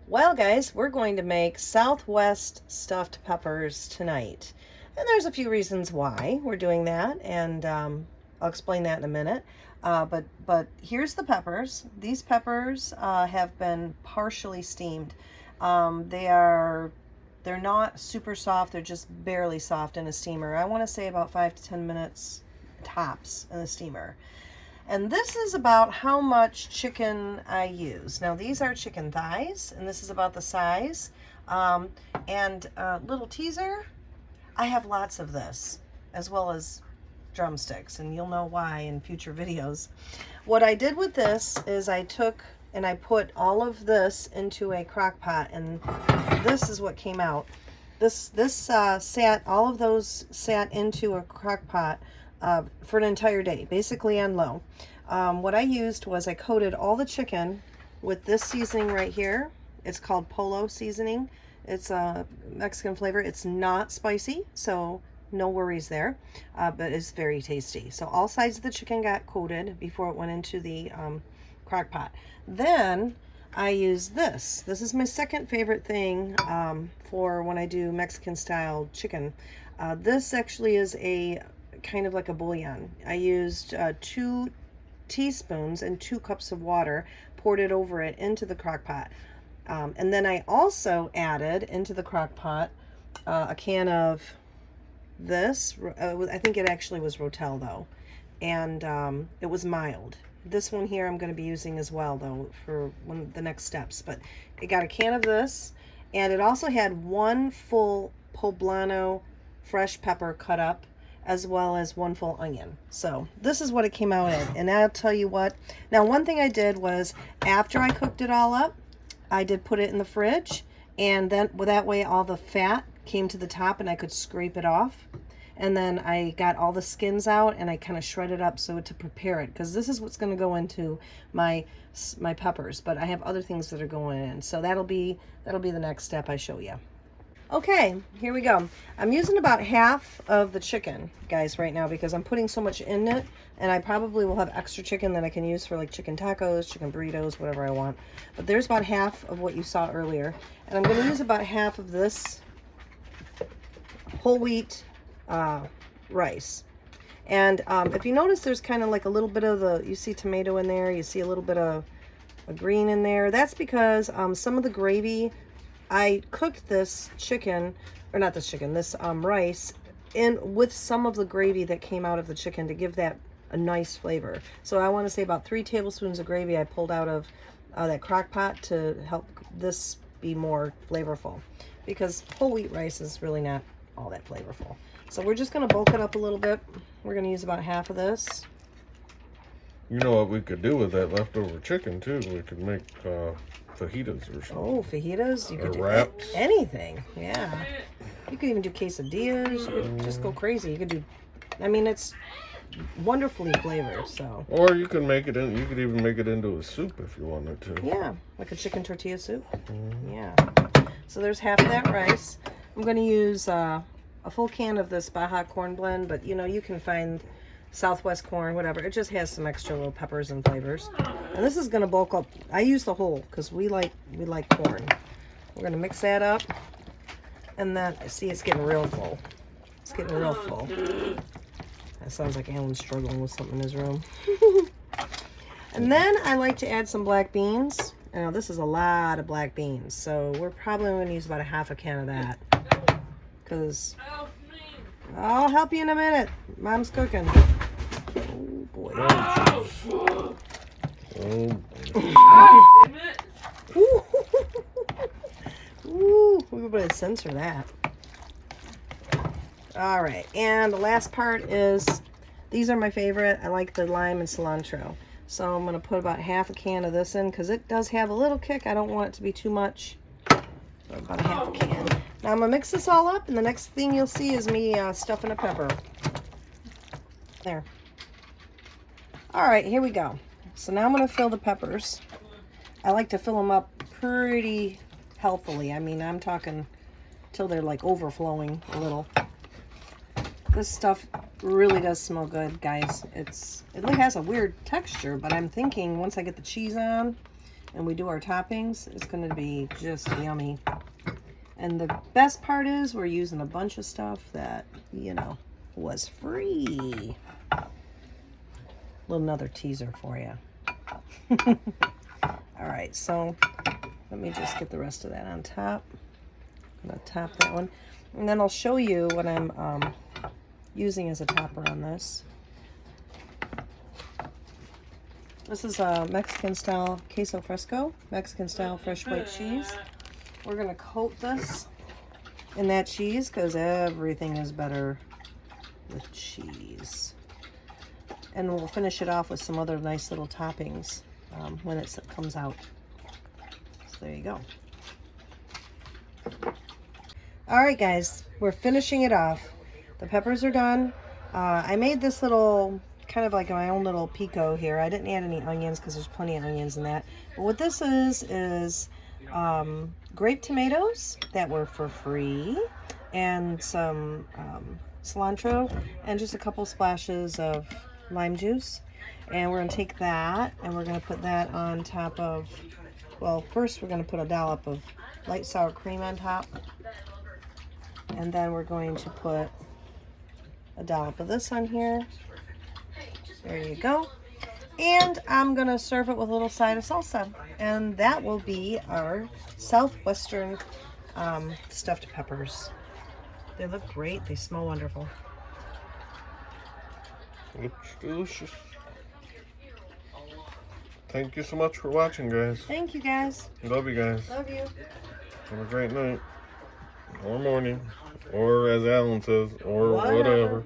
Well, guys, we're going to make Southwest stuffed peppers tonight. And there's a few reasons why we're doing that, and I'll explain that in a minute. But here's the peppers. These peppers have been partially steamed. They're not super soft. They're just barely soft in a steamer. I want to say about 5 to 10 minutes tops in the steamer. And this is about how much chicken I use. Now these are chicken thighs, and this is about the size. Little teaser, I have lots of this, as well as drumsticks, and you'll know why in future videos. What I did with this is I took and I put all of this into a crock pot, and this is what came out. All of those sat into a crock pot for an entire day, basically on low. What I used was I coated all the chicken with this seasoning right here. It's called Polo seasoning. It's a Mexican flavor. It's not spicy, so no worries there, but it's very tasty. So all sides of the chicken got coated before it went into the crock pot. Then I use this. This is my second favorite thing for when I do Mexican style chicken. This actually is a kind of like a bouillon. I used 2 teaspoons and 2 cups of water, poured it over it into the crock pot. And then I also added into the crock pot a can of this. I think it actually was Rotel though. And it was mild. This one here I'm going to be using as well though for the next steps. But it got a can of this, and it also had 1 full poblano fresh pepper cut up, as well as 1 full onion. So this is what it came out in. And I'll tell you what, now one thing I did was after I cooked it all up, I did put it in the fridge, and then that way all the fat came to the top and I could scrape it off. And then I got all the skins out and I kind of shredded up so to prepare it, because this is what's going to go into my peppers, but I have other things that are going in. So that'll be the next step I show you. Okay, here we go. I'm using about half of the chicken, guys, right now, because I'm putting so much in it, and I probably will have extra chicken that I can use for like chicken tacos, chicken burritos, whatever I want. But there's about half of what you saw earlier, and I'm going to use about half of this whole wheat rice. And if you notice, there's kind of like a little bit of you see tomato in there, you see a little bit of a green in there. That's because some of the gravy, I cooked this chicken, or not this chicken, this rice in with some of the gravy that came out of the chicken to give that a nice flavor. So I want to say about 3 tablespoons of gravy I pulled out of that crock pot to help this be more flavorful, because whole wheat rice is really not all that flavorful. So we're just going to bulk it up a little bit. We're going to use about half of this. You know what we could do with that leftover chicken too? We could make fajitas or something. Oh, fajitas? You could do wraps. Anything. Yeah. You could even do quesadillas. You could just go crazy. You could do, I mean, it's wonderfully flavored, so. Or you could make it in, you could even make it into a soup if you wanted to. Yeah, like a chicken tortilla soup. Yeah. So there's half of that rice. I'm going to use a full can of this Baja corn blend, but you know, you can find Southwest corn, whatever. It just has some extra little peppers and flavors. And this is going to bulk up. I use the whole because we like corn. We're going to mix that up. And then, see, it's getting real full. It's getting real full. That sounds like Alan's struggling with something in his room. And then I like to add some black beans. Now, this is a lot of black beans, so we're probably going to use about a half a can of that. Because I'll help you in a minute. Mom's cooking. Oh, boy. Ooh, we better censor that. All right, and the last part is, these are my favorite. I like the lime and cilantro. So I'm going to put about half a can of this in because it does have a little kick. I don't want it to be too much. So about a half a can. Now I'm going to mix this all up, and the next thing you'll see is me stuffing a pepper. There. All right, here we go. So now I'm going to fill the peppers. I like to fill them up pretty healthily. I mean, I'm talking till they're like overflowing a little. This stuff really does smell good, guys. It has a weird texture, but I'm thinking once I get the cheese on, and we do our toppings, it's going to be just yummy. And the best part is we're using a bunch of stuff that, you know, was free. Another teaser for you. All right, so let me just get the rest of that on top. I'm gonna top that one, and then I'll show you what I'm using as a topper on this. This is a Mexican style queso fresco, Mexican style fresh white cheese. We're gonna coat this in that cheese because everything is better with cheese. And we'll finish it off with some other nice little toppings when it comes out. So there you go. All right, guys, we're finishing it off. The peppers are done. I made this little, kind of like my own little pico here. I didn't add any onions because there's plenty of onions in that. But what this is grape tomatoes that were for free, and some cilantro, and just a couple splashes of lime juice. And we're going to take that and we're going to put that on top of, well, first we're going to put a dollop of light sour cream on top. And then we're going to put a dollop of this on here. There you go. And I'm going to serve it with a little side of salsa. And that will be our Southwestern stuffed peppers. They look great. They smell wonderful. Looks delicious. Thank you so much for watching, guys. Thank you, guys. Love you guys. Love you. Have a great night. Or morning. Or as Alan says, or whatever.